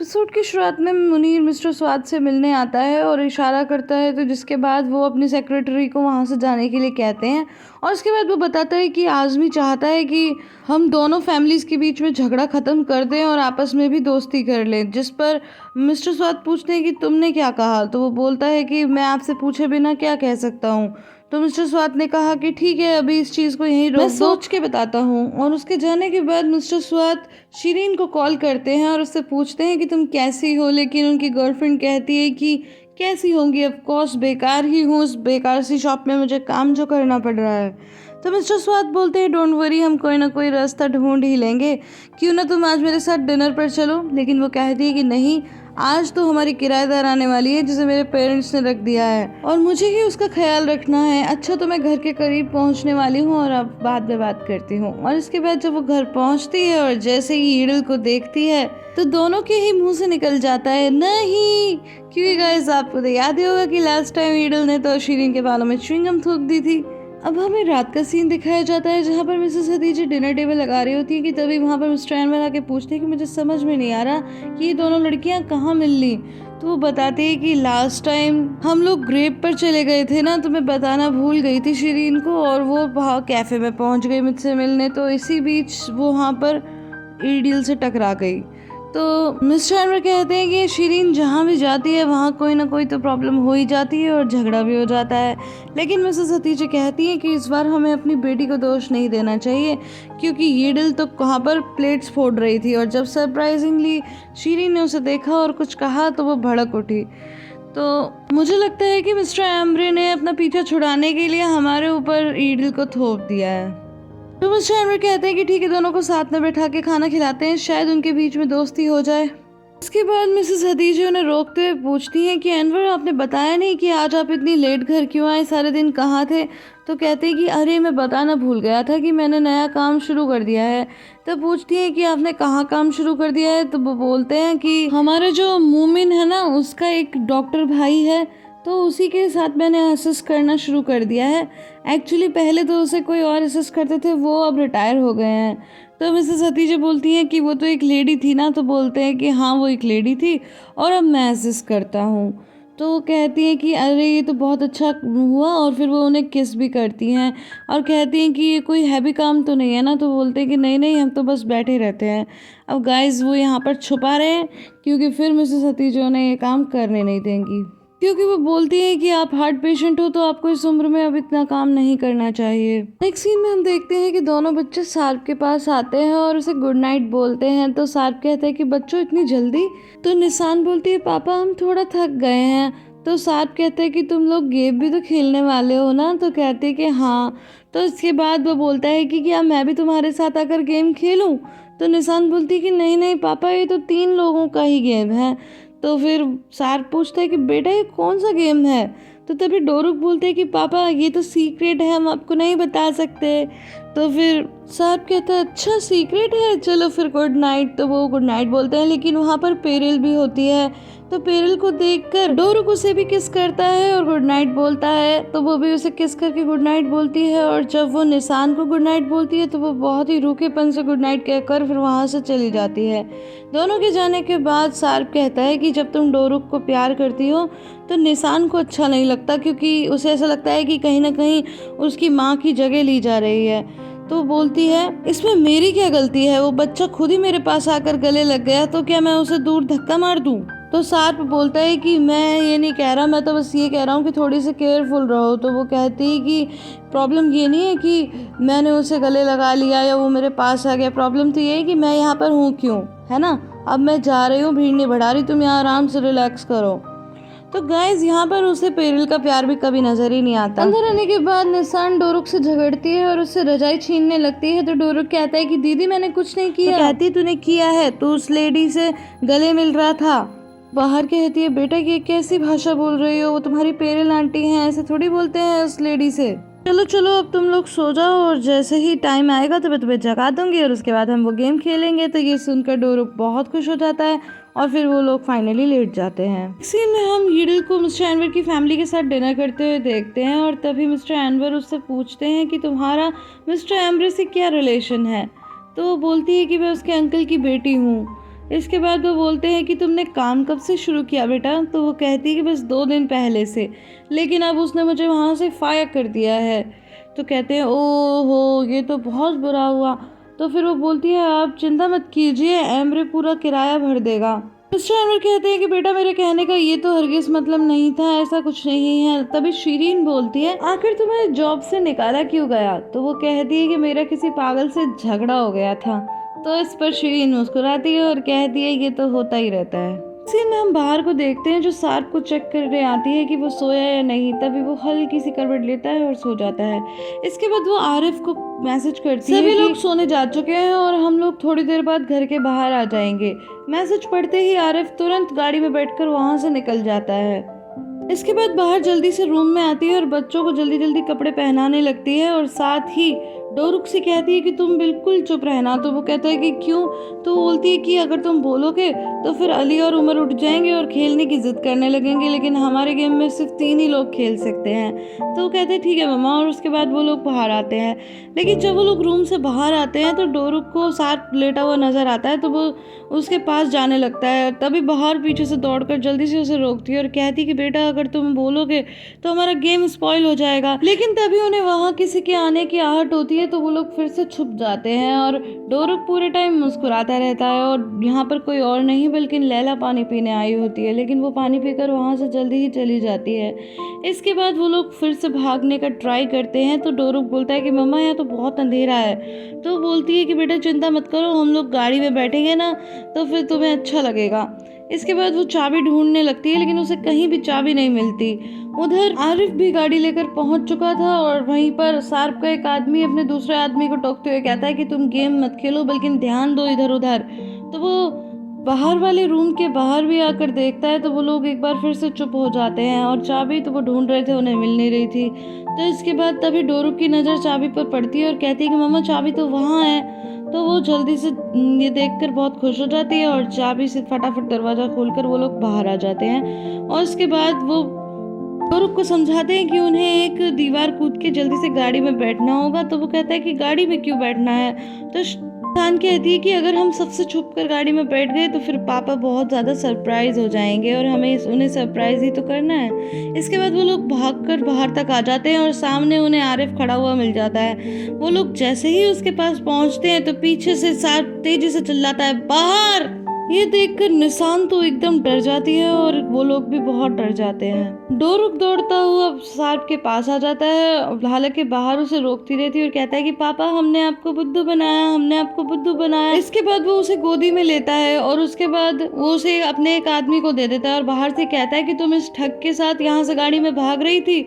Episode की शुरुआत में मुनीर मिस्टर स्वाद से मिलने आता है और इशारा करता है, तो जिसके बाद वो अपनी सेक्रेटरी को वहाँ से जाने के लिए कहते हैं। और उसके बाद वो बताता है कि आज़मी चाहता है कि हम दोनों फैमिलीज़ के बीच में झगड़ा ख़त्म कर दें और आपस में भी दोस्ती कर लें। जिस पर मिस्टर स्वाद पूछते हैं कि तुमने क्या कहा, तो वो बोलता है कि मैं आपसे पूछे बिना क्या कह सकता हूँ। तो मिस्टर स्वाद ने कहा कि ठीक है, अभी इस चीज़ को यहीं रोक दो, मैं सोच के बताता हूँ। और उसके जाने के बाद मिस्टर स्वाद शिरीन को कॉल करते हैं और उससे पूछते हैं कि तुम कैसी हो, लेकिन उनकी गर्लफ्रेंड कहती है कि कैसी होंगी, ऑफ कोर्स बेकार ही हूँ, उस बेकार सी शॉप में मुझे काम जो करना पड़ रहा है। तो मिस्टर स्वाद बोलते हैं डोंट वरी, हम कोई ना कोई रास्ता ढूंढ ही लेंगे, क्यों ना तुम आज मेरे साथ डिनर पर चलो। लेकिन वो कहती है कि नहीं, आज तो हमारी किराएदार आने वाली है जिसे मेरे पेरेंट्स ने रख दिया है और मुझे ही उसका ख्याल रखना है। अच्छा, तो मैं घर के करीब पहुंचने वाली हूँ और अब बाद में बात करती हूँ। और इसके बाद जब वो घर पहुंचती है और जैसे ही ईडल को देखती है तो दोनों के ही मुंह से निकल जाता है नहीं, क्योंकि गाइस आपको तो याद ही होगा कि लास्ट टाइम ईडल ने तो शिरीन के बालों में च्युइंगम थूक दी थी। अब हमें रात का सीन दिखाया जाता है जहाँ पर मिसेस हदीजा डिनर टेबल लगा रही होती है कि तभी वहाँ पर मिस्टर एनवर आके पूछते हैं कि मुझे समझ में नहीं आ रहा कि ये दोनों लड़कियाँ कहाँ मिल ली। तो वो बताते हैं कि लास्ट टाइम हम लोग ग्रेप पर चले गए थे ना, तो मैं बताना भूल गई थी शिरीन को, और वो वहाँ कैफ़े में पहुँच गई मुझसे मिलने, तो इसी बीच वो वहाँ पर ईडल से टकरा गई। तो मिस्टर एनवर कहते हैं कि शिरीन जहाँ भी जाती है वहाँ कोई ना कोई तो प्रॉब्लम हो ही जाती है और झगड़ा भी हो जाता है। लेकिन मिसेस हतीजा कहती है कि इस बार हमें अपनी बेटी को दोष नहीं देना चाहिए, क्योंकि ईडल तो वहाँ पर प्लेट्स फोड़ रही थी और जब सरप्राइजिंगली शिरीन ने उसे देखा और कुछ कहा तो वो भड़क उठी। तो मुझे लगता है कि मिस्टर एम्ब्रे ने अपना पीछा छुड़ाने के लिए हमारे ऊपर ईडल को थोप दिया है। तो मिस्टर एनवर कहते हैं कि ठीक है, दोनों को साथ में बैठा के खाना खिलाते हैं, शायद उनके बीच में दोस्ती हो जाए। उसके बाद मिसेस हदीजा उन्हें रोकते हुए पूछती हैं कि एनवर, आपने बताया नहीं कि आज आप इतनी लेट घर क्यों आए, सारे दिन कहाँ थे। तो कहते हैं कि अरे मैं बताना भूल गया था कि मैंने नया काम शुरू कर दिया है। तो पूछती हैं कि आपने कहाँ काम शुरू कर दिया है। तो वो बोलते हैं कि हमारा जो मोमिन है ना, उसका एक डॉक्टर भाई है, तो उसी के साथ मैंने असिस्ट करना शुरू कर दिया है। एक्चुअली पहले तो उसे कोई और असिस्ट करते थे, वो अब रिटायर हो गए हैं। तो मिसेस हतीजा बोलती हैं कि वो तो एक लेडी थी ना, तो बोलते हैं कि हाँ वो एक लेडी थी और अब मैं असिस्ट करता हूँ। तो वो कहती हैं कि अरे ये तो बहुत अच्छा हुआ, और फिर वो उन्हें किस भी करती हैं और कहती हैं कि ये कोई हैवी काम तो नहीं है ना। तो बोलते हैं कि नहीं नहीं, हम तो बस बैठे रहते हैं। अब गाइस वो यहाँ पर छुपा रहे हैं क्योंकि फिर मिसेस हतीजा उन्हें ये काम करने नहीं देंगी, क्योंकि वो बोलती है कि आप हार्ट पेशेंट हो तो आपको इस उम्र में अब इतना काम नहीं करना चाहिए। नेक्स्ट सीन में हम देखते हैं कि दोनों बच्चे सार्प के पास आते हैं और उसे गुड नाइट बोलते हैं। तो सार्प कहते हैं कि बच्चों इतनी जल्दी। तो निशान बोलती है पापा हम थोड़ा थक गए हैं। तो सार्प कहते हैं कि तुम लोग गेम भी तो खेलने वाले हो ना। तो कहते हैं कि हाँ। तो इसके बाद वो बोलता है कि क्या मैं भी तुम्हारे साथ आकर गेम खेलूं। तो निशान बोलती है कि नहीं नहीं पापा, ये तो 3 लोगों का ही गेम है। तो फिर सार्प पूछता है कि बेटा ये कौन सा गेम है। तो तभी डोरुक बोलते हैं कि पापा ये तो सीक्रेट है, हम आपको नहीं बता सकते। तो फिर सार्प कहता है अच्छा सीक्रेट है, चलो फिर गुड नाइट। तो वो गुड नाइट बोलते हैं, लेकिन वहाँ पर पेरिल भी होती है। तो पेरिल को देखकर डोरुक उसे भी किस करता है और गुड नाइट बोलता है। तो वो भी उसे किस करके गुड नाइट बोलती है, और जब वो निशान को गुड नाइट बोलती है तो वो बहुत ही रूखेपन से गुड नाइट कहकर फिर वहाँ से चली जाती है। दोनों के जाने के बाद सार्प कहता है कि जब तुम डोरुक को प्यार करती हो तो निशान को अच्छा नहीं लगता, क्योंकि उसे ऐसा लगता है कि कहीं ना कहीं उसकी माँ की जगह ली जा रही है। तो बोलती है इसमें मेरी क्या गलती है, वो बच्चा खुद ही मेरे पास आकर गले लग गया, तो क्या मैं उसे दूर धक्का मार दूं। तो सार्प बोलता है कि मैं ये नहीं कह रहा, मैं तो बस ये कह रहा हूँ कि थोड़ी सी केयरफुल रहो। तो वो कहती है कि प्रॉब्लम ये नहीं है कि मैंने उसे गले लगा लिया या वो मेरे पास आ गया, प्रॉब्लम तो ये है कि मैं यहाँ पर हूँ क्यों, है ना। अब मैं जा रही हूँ, भीड़ नहीं बढ़ा रही, तुम यहाँ आराम से रिलैक्स करो। तो गाइज यहाँ पर उसे पेरिल का प्यार भी कभी नजर ही नहीं आता। अंदर आने के बाद निशान डोरुक से झगड़ती है और उससे रजाई छीनने लगती है। तो डोरुक कहता है कि दीदी मैंने कुछ नहीं किया। तो कहती तूने किया है, तू उस लेडी से गले मिल रहा था। बाहर कहती है बेटा ये कैसी भाषा बोल रही हो, वो तुम्हारी पेरिल आंटी हैं, ऐसे थोड़ी बोलते हैं उस लेडी से। चलो चलो अब तुम लोग सो जाओ, और जैसे ही टाइम आएगा तो मैं तुम्हें जगा दूंगी और उसके बाद हम वो गेम खेलेंगे। तो ये सुनकर डोरुक बहुत खुश हो जाता है और फिर वो लोग फाइनली लेट जाते हैं। इसी में हम ईडल को मिस्टर एनवर की फैमिली के साथ डिनर करते हुए देखते हैं, और तभी मिस्टर एनवर उससे पूछते हैं कि तुम्हारा मिस्टर एम्ब्रे से क्या रिलेशन है। तो वो बोलती है कि मैं उसके अंकल की बेटी हूँ। इसके बाद वो बोलते हैं कि तुमने काम कब से शुरू किया बेटा? तो वो कहती है कि बस 2 दिन पहले से, लेकिन अब उसने मुझे वहाँ से फायर कर दिया है। तो कहते हैं ओहो, ये तो बहुत बुरा हुआ। तो फिर वो बोलती है आप चिंता मत कीजिए, एमरे पूरा किराया भर देगा। मिस्टर एमर कहते हैं कि बेटा मेरे कहने का ये तो हरगिज मतलब नहीं था, ऐसा कुछ नहीं है। तभी शीरीन बोलती है आखिर तुम्हें जॉब से निकाला क्यों गया? तो वो कहती है कि मेरा किसी पागल से झगड़ा हो गया था। तो इस पर शीरीन मुस्कुराती है और कहती है ये तो होता ही रहता है। सीन में हम बाहर को देखते हैं जो सार्क को चेक करने आती है कि वो सोया या नहीं। तभी वो हल्की सी करवट लेता है और सो जाता है। इसके बाद वो आरिफ को मैसेज करती है सभी लोग सोने जा चुके हैं और हम लोग थोड़ी देर बाद घर के बाहर आ जाएंगे। मैसेज पढ़ते ही आरिफ तुरंत गाड़ी में बैठकर वहां से निकल जाता है। इसके बाद बाहर जल्दी से रूम में आती है और बच्चों को जल्दी जल्दी कपड़े पहनाने लगती है और साथ ही डोरुक से कहती है कि तुम बिल्कुल चुप रहना। तो वो कहता है कि क्यों? तो वो बोलती है कि अगर तुम बोलोगे तो फिर अली और उमर उठ जाएंगे और खेलने की जिद करने लगेंगे, लेकिन हमारे गेम में सिर्फ 3 ही लोग खेल सकते हैं। तो वो कहते हैं ठीक है मम्मा, और उसके बाद वो लोग बाहर आते हैं। लेकिन जब वो लोग रूम से बाहर आते हैं तो डोरुक को साथ लेटा हुआ नजर आता है। तो वो उसके पास जाने लगता है। तभी बाहर पीछे से दौड़कर जल्दी से उसे रोकती है और कहती है कि बेटा अगर तुम बोलोगे तो हमारा गेम स्पॉइल हो जाएगा। लेकिन तभी उन्हें वहाँ किसी के आने की आहट होती है तो वो लोग फिर से छुप जाते हैं और डोरुक पूरे टाइम मुस्कुराता रहता है। और यहाँ पर कोई और नहीं बल्कि लैला पानी पीने आई होती है, लेकिन वो पानी पीकर वहाँ से जल्दी ही चली जाती है। इसके बाद वो लोग फिर से भागने का ट्राई करते हैं तो डोरुक बोलता है कि मम्मा यहाँ तो बहुत अंधेरा है। तो बोलती है कि बेटा चिंता मत करो, हम लोग गाड़ी में बैठेंगे ना तो फिर तुम्हें अच्छा लगेगा। इसके बाद वो चाबी ढूंढने लगती है लेकिन उसे कहीं भी चाबी नहीं मिलती। उधर आरिफ भी गाड़ी लेकर पहुंच चुका था और वहीं पर सार्प का एक आदमी अपने दूसरे आदमी को टोकते हुए कहता है कि तुम गेम मत खेलो बल्कि ध्यान दो इधर उधर। तो वो बाहर वाले रूम के बाहर भी आकर देखता है तो वो लोग एक बार फिर से चुप हो जाते हैं और चाबी तो वो ढूंढ रहे थे, उन्हें मिल नहीं रही थी। तो इसके बाद तभी डोरुक की नज़र चाबी पर पड़ती है और कहती है कि मम्मा चाबी तो वहाँ है। तो वो जल्दी से ये देखकर बहुत खुश हो जाती है और चाबी से फटाफट दरवाज़ा खोलकर वो लोग बाहर आ जाते हैं। और उसके बाद वो डोरुक को समझाते हैं कि उन्हें एक दीवार कूद के जल्दी से गाड़ी में बैठना होगा। तो वो कहता है कि गाड़ी में क्यों बैठना है? तो शान कहती है कि अगर हम सबसे छुप कर गाड़ी में बैठ गए तो फिर पापा बहुत ज़्यादा सरप्राइज हो जाएंगे और हमें उन्हें सरप्राइज ही तो करना है। इसके बाद वो लोग भागकर बाहर तक आ जाते हैं और सामने उन्हें आरिफ खड़ा हुआ मिल जाता है। वो लोग जैसे ही उसके पास पहुंचते हैं तो पीछे से सार्प तेजी से चिल्लाता है बाहर। ये देखकर निशान तो एकदम डर जाती है और वो लोग भी बहुत डर जाते हैं। डोरुक दौड़ता हुआ सार्प के पास आ जाता है, हालांकि बाहर उसे रोकती रहती है और कहता है कि पापा हमने आपको बुद्धू बनाया, हमने आपको बुद्धू बनाया। इसके बाद वो उसे गोदी में लेता है और उसके बाद वो उसे अपने एक आदमी को दे देता है और बाहर से कहता है कि तुम इस ठग के साथ यहाँ से गाड़ी में भाग रही थी।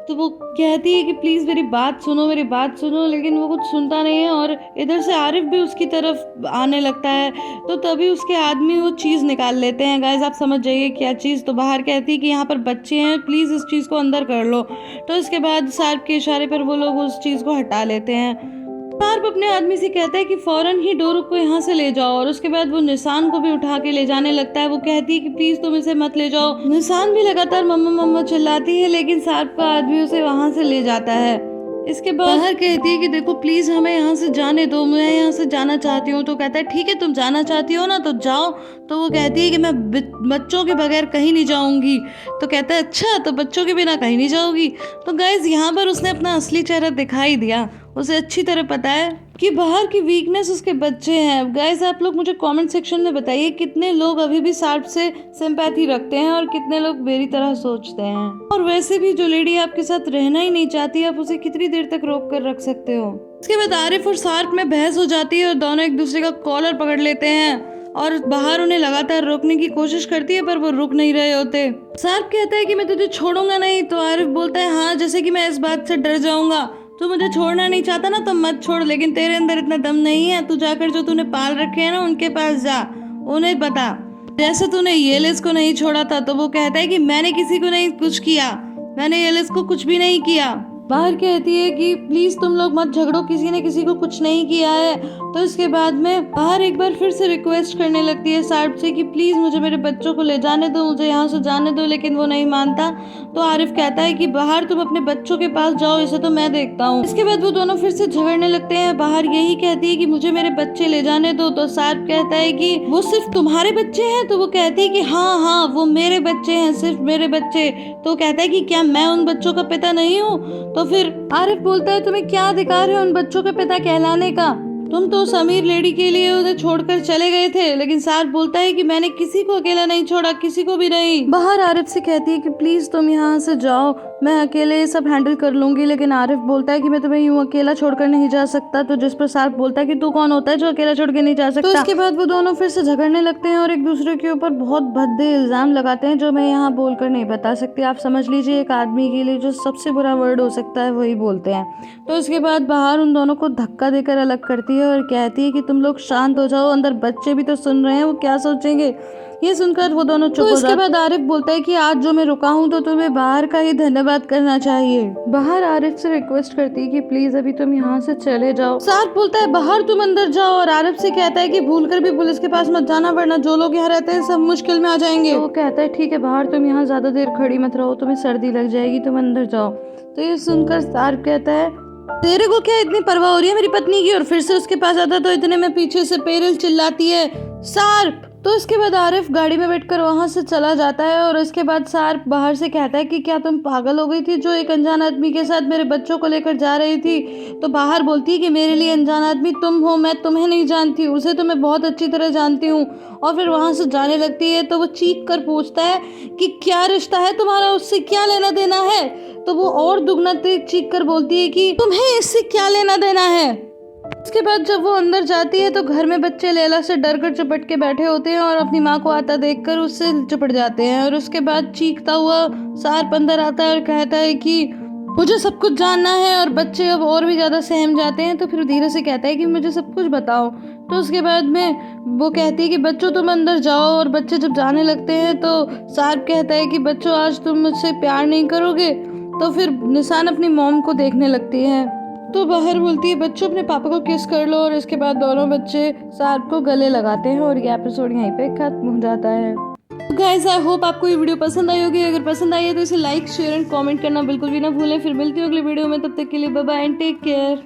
तो वो कहती है कि प्लीज मेरी बात सुनो, मेरी बात सुनो, लेकिन वो कुछ सुनता नहीं है और इधर से आरिफ भी उसकी तरफ आने लगता है। तो तभी उसके आदमी वो चीज़ निकाल लेते हैं। गाइस आप समझ जाइए क्या चीज़। तो बाहर कहती है कि यहाँ पर बच्चे हैं, प्लीज़ इस चीज़ को अंदर कर लो। तो इसके बाद सार्प के इशारे पर वो लोग उस चीज़ को हटा लेते हैं। सार्प अपने आदमी से कहता है कि फौरन ही डोरुक को यहाँ से ले जाओ और उसके बाद वो निशान को भी उठा के ले जाने लगता है। वो कहती है कि प्लीज तुम इसे मत ले जाओ। निशान भी लगातार मम्मा मम्मा चिल्लाती है लेकिन सार्प का आदमी उसे वहाँ से ले जाता है। इसके बाद बाहर कहती है कि देखो प्लीज हमें यहाँ से जाने दो, मैं यहाँ से जाना चाहती हूँ। तो कहता है ठीक है तुम जाना चाहती हो ना तो जाओ। तो वो कहती है कि मैं बच्चों के बगैर कहीं नहीं जाऊंगी। तो कहता है अच्छा तो बच्चों के बिना कहीं नहीं जाओगी। तो गाइज यहाँ पर उसने अपना असली चेहरा दिखाई दिया। उसे अच्छी तरह पता है कि बाहर की वीकनेस उसके बच्चे हैं। गाइस आप लोग मुझे कमेंट सेक्शन में बताइए कितने लोग अभी भी सार्प से सिंपैथी रखते हैं और कितने लोग मेरी तरह सोचते हैं। और वैसे भी जो लेडी आपके साथ रहना ही नहीं चाहती आप उसे कितनी देर तक रोक कर रख सकते हो। इसके बाद आरिफ और सार्प में बहस हो जाती है और दोनों एक दूसरे का कॉलर पकड़ लेते हैं और बाहर उन्हें लगातार रोकने की कोशिश करती है पर वो रुक नहीं रहे होते। सार्प कहता है कि मैं तुझे छोड़ूंगा नहीं। तो आरिफ बोलता है हाँ जैसे कि मैं इस बात से डर जाऊंगा। तू मुझे छोड़ना नहीं चाहता ना तो मत छोड़, लेकिन तेरे अंदर इतना दम नहीं है। तू जाकर जो तूने पाल रखे हैं ना उनके पास जा, उन्हें बता जैसे तूने येलिस को नहीं छोड़ा था। तो वो कहता है कि मैंने किसी को नहीं कुछ किया, मैंने येलिस को कुछ भी नहीं किया। बाहर कहती है कि प्लीज तुम लोग मत झगड़ो, किसी ने किसी को कुछ नहीं किया है। तो इसके बाद में बाहर एक बार फिर से रिक्वेस्ट करने लगती है सार्प से कि प्लीज मुझे मेरे बच्चों को ले जाने दो, मुझे यहाँ से जाने दो, लेकिन वो नहीं मानता। तो आरिफ कहता है कि बाहर तुम अपने बच्चों के पास जाओ, इसे तो मैं देखता हूँ। इसके बाद वो दोनों फिर से झगड़ने लगते हैं। बाहर यही कहती है कि मुझे मेरे बच्चे ले जाने दो। तो सार्प कहता है कि वो सिर्फ तुम्हारे बच्चे हैं? तो वो कहती है कि हाँ हाँ वो मेरे बच्चे हैं, सिर्फ मेरे बच्चे। तो कहता है कि क्या मैं उन बच्चों का पिता नहीं हूँ? तो फिर आरिफ बोलता है तुम्हें क्या अधिकार है उन बच्चों के पिता कहलाने का? तुम तो उस अमीर लेडी के लिए उन्हें छोड़कर चले गए थे। लेकिन सार्प बोलता है कि मैंने किसी को अकेला नहीं छोड़ा, किसी को भी नहीं। बाहर आरिफ से कहती है कि प्लीज तुम यहाँ से जाओ, मैं अकेले सब हैंडल कर लूंगी। लेकिन आरिफ बोलता है कि मैं तुम्हें यूं अकेला छोड़कर नहीं जा सकता। तो जिस पर सार्प बोलता है कि तू कौन होता है जो अकेला छोड़ के नहीं जा सकता। तो इसके बाद वो दोनों फिर से झगड़ने लगते हैं और एक दूसरे के ऊपर बहुत भद्दे इल्जाम लगाते हैं जो मैं यहाँ बोलकर नहीं बता सकती। आप समझ लीजिए एक आदमी के लिए जो सबसे बुरा वर्ड हो सकता है वही बोलते हैं। तो इसके बाद बाहर उन दोनों को धक्का देकर अलग करती है और कहती है कि तुम लोग शांत हो जाओ, अंदर बच्चे भी तो सुन रहे हैं, वो क्या सोचेंगे। ये सुनकर वो दोनों चुप हो जाते हैं। इसके बाद आरिफ बोलता है कि आज जो मैं रुका हूँ तो तुम्हें बाहर का ही धन्यवाद करना चाहिए। बाहर आरिफ से रिक्वेस्ट करती है कि प्लीज अभी तुम यहाँ से चले जाओ। सार्प बोलता है बाहर तुम अंदर जाओ, और आरिफ से कहता है कि भूलकर भी पुलिस के पास मत जाना, वरना जो लोग यहाँ रहते हैं सब मुश्किल में आ जाएंगे। तो वो कहता है ठीक है, बाहर तुम यहाँ ज्यादा देर खड़ी मत रहो, तुम्हें सर्दी लग जाएगी, तुम अंदर जाओ। तो ये सुनकर सार्प कहता है तेरे को क्या इतनी परवाह हो रही है मेरी पत्नी की? और फिर से उसके पास आता तो इतने में पीछे से पेरिल चिल्लाती है सार्प। तो इसके बाद आरिफ गाड़ी में बैठकर वहां से चला जाता है और इसके बाद सार्प बाहर से कहता है कि क्या तुम पागल हो गई थी जो एक अनजान आदमी के साथ मेरे बच्चों को लेकर जा रही थी? तो बाहर बोलती है कि मेरे लिए अनजान आदमी तुम हो, मैं तुम्हें नहीं जानती, उसे तो मैं बहुत अच्छी तरह जानती हूँ। और फिर वहां से जाने लगती है। तो वो चीख कर पूछता है कि क्या रिश्ता है तुम्हारा, उससे क्या लेना देना है? तो वो और दुगना तेज चीख कर बोलती है कि तुम्हें इससे क्या लेना देना है। इसके बाद जब वो अंदर जाती है तो घर में बच्चे लैला से डर कर चुपट के बैठे होते हैं और अपनी माँ को आता देखकर उससे चिपट जाते हैं। और उसके बाद चीखता हुआ सार्प अंदर आता है और कहता है कि मुझे सब कुछ जानना है। और बच्चे अब और भी ज्यादा सहम जाते हैं। तो फिर धीरे से कहता है कि मुझे सब कुछ बताओ। तो उसके बाद में वो कहती है कि बच्चों तुम अंदर जाओ। और बच्चे जब जाने लगते हैं तो सार्प कहता है कि बच्चों आज तुम मुझसे प्यार नहीं करोगे? तो फिर निशान अपनी मॉम को देखने लगती है। तो बाहर बोलती है बच्चों अपने पापा को किस कर लो। और इसके बाद दोनों बच्चे सार्प को गले लगाते हैं और ये एपिसोड यहीं पे खत्म हो जाता है। तो गाइस आई होप आपको ये वीडियो पसंद आई होगी। अगर पसंद आई है तो इसे लाइक शेयर एंड कमेंट करना बिल्कुल भी ना भूलें। फिर मिलती हूँ अगले वीडियो में, तब तक के लिए bye bye and take care.